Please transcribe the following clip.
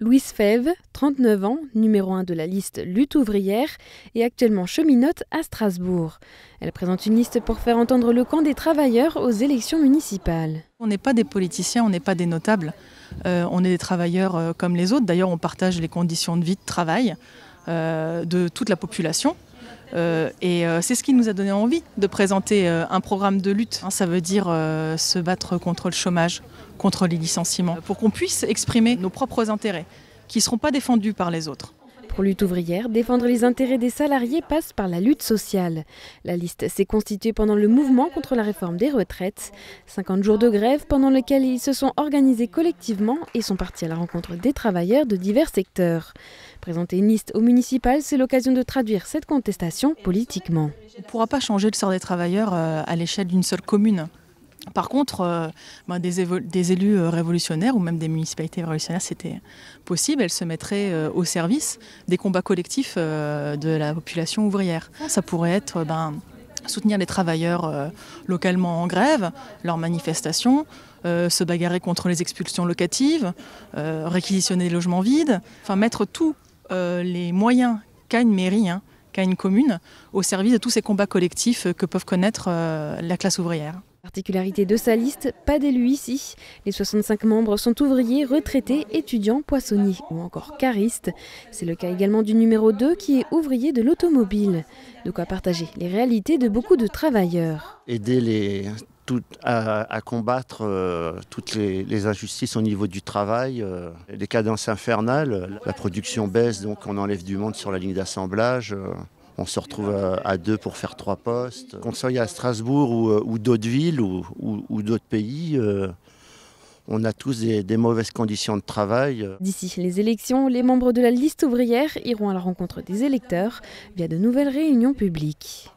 Louise Fève, 39 ans, numéro 1 de la liste Lutte ouvrière, est actuellement cheminote à Strasbourg. Elle présente une liste pour faire entendre le camp des travailleurs aux élections municipales. On n'est pas des politiciens, on n'est pas des notables, on est des travailleurs comme les autres. D'ailleurs, on partage les conditions de vie, de travail de toute la population. Et c'est ce qui nous a donné envie de présenter un programme de lutte. Ça veut dire se battre contre le chômage, contre les licenciements, pour qu'on puisse exprimer nos propres intérêts, qui ne seront pas défendus par les autres. Pour Lutte ouvrière, défendre les intérêts des salariés passe par la lutte sociale. La liste s'est constituée pendant le mouvement contre la réforme des retraites. 50 jours de grève pendant lesquels ils se sont organisés collectivement et sont partis à la rencontre des travailleurs de divers secteurs. Présenter une liste au municipal, c'est l'occasion de traduire cette contestation politiquement. On ne pourra pas changer le sort des travailleurs à l'échelle d'une seule commune. Par contre, des élus révolutionnaires ou même des municipalités révolutionnaires, c'était possible. Elles se mettraient au service des combats collectifs de la population ouvrière. Ça pourrait être soutenir les travailleurs localement en grève, leurs manifestations, se bagarrer contre les expulsions locatives, réquisitionner des logements vides, enfin mettre tous les moyens qu'a une mairie, qu'a une commune, au service de tous ces combats collectifs que peuvent connaître la classe ouvrière. Particularité de sa liste, pas d'élus ici. Les 65 membres sont ouvriers, retraités, étudiants, poissonniers ou encore caristes. C'est le cas également du numéro 2 qui est ouvrier de l'automobile. De quoi partager les réalités de beaucoup de travailleurs. Aider à combattre toutes les injustices au niveau du travail, les cadences infernales. La production baisse, donc on enlève du monde sur la ligne d'assemblage. On se retrouve à 2 pour faire 3 postes. Qu'on soit à Strasbourg ou d'autres villes ou d'autres pays, on a tous des mauvaises conditions de travail. D'ici les élections, les membres de la liste ouvrière iront à la rencontre des électeurs via de nouvelles réunions publiques.